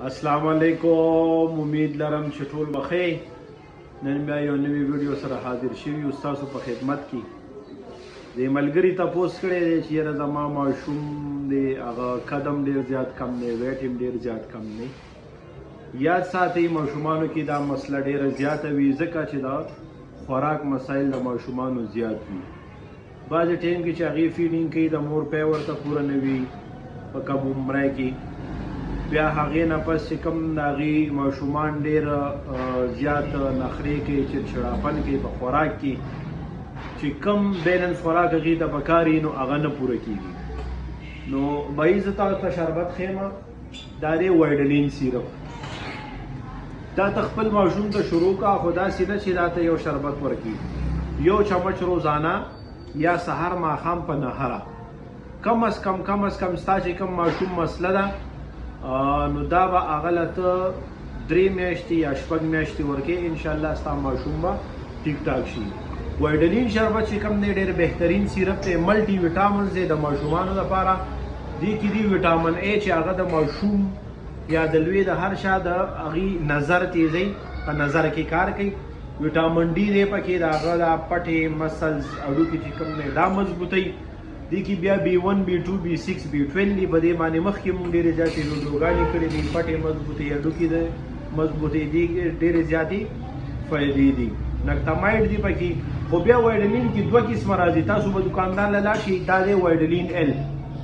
السلام علیکم. امید لرم چې ټول بخیر. نن بیا یو نوی ویډیو سره حاضر شوي یو ستاسو په خدمت کې. د ملګري تپوس کړی دی چې یاره زما ماشوم دی هغه قدم ډېر زیات کم دی، ویټ هم ډېر زیات کم دی. یاد ساتئ ماشومانو کې دا مسله ډېره زیاته وي ځکه چې دا خوراک مسایل د ماشومانو زیات وي. بعضې ټایم کې چې هغې فیډینګ کوي د مور پی ورته پوره نه وي په کم عمره کې، بیا هغې نه پس چې کوم د هغې ماشومان ډېر زیات نخرې کوي، چړچړاپن کوي په خوراک کې، چې کم بیلنس خوراک هغې ته پکار وي نو هغه نه پوره کېږي. نو بهي زه تاسو ته شربت ښیمه، دا دی وایډلین سیرپ. دا ته خپل ماشوم ته شروع کا، خو داسې نه چې دا ته یو شربت ورکړي، یو چمچ روزانه یا سهار ماښام په نهره، کم از کم ستا چې کم ماشوم مسله ده نو دا به هغه له ته 3 میاشتې یا 6 میاشتې ورکې، انشاءالله ستا ماشوم به ټیک ټاک شي. وایډلین شربت چې کوم دی ډېر بهترین سیرپ دی، ملټي ویټامنز دی د ماشومانو لپاره. دې کې دی ویټامن ای چې هغه د ماشوم یا د لوی د هر شا د هغې نظر تیزوي، په نظر کې کار کوي. ویټامن ډي دی پکې، د هغه د پټې مسلز هډوکي چې کوم دی دا مضبوطوي. دې کې بیا B1 B2 B6 B12 دی. په دې باندې مخکې مونږ ډېرې زیاتې ویډیوګانې کړې دي. پټې مضبوطې هډوکي د مضبوطې دي، ډېرې زیاتې فایدې دي. نکتامایډ دی پکې. خو بیا وایډلین کې 2 قسمه راځي. تاسو به دکاندار له لاړ شئ، دا دی وایډلین L.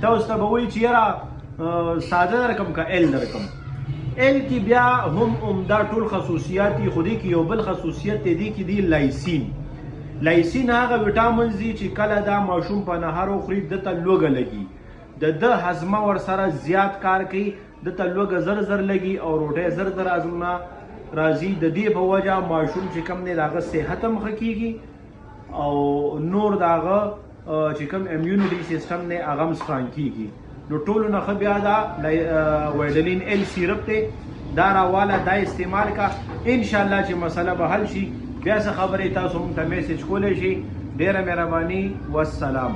تاسو ته به وایي چې یاره ساده درکم که L درکم. L کې بیا هم عمده ټول خصوصیات دي، خو دې کې یو بل خصوصیت دی، دې کې دی لایسین. لایسین هغه ویټامنز دي چې کله دا ماشوم په نهار وخوري دته لوږه لګي، د هضمه ورسره زیات کار کوي، دته لوږه زر لګي او روټۍ زر هضمه راځي. د دې په وجه ماشوم چې کوم دی د هغه صحت هم ښه کېږي او نور د هغه چې کوم امیونټي سیسټم دی هغه هم سټرانګ کېږي. نو ټولو نه ښه بیا دا وایډلین L سیرپ دی، دا راواله، دا استعمال کا، انشاءالله چې مسله به حل شي. بیا څه خبرې تاسو موږ ته میسج کولی شئ. ډېره مهرباني، والسلام.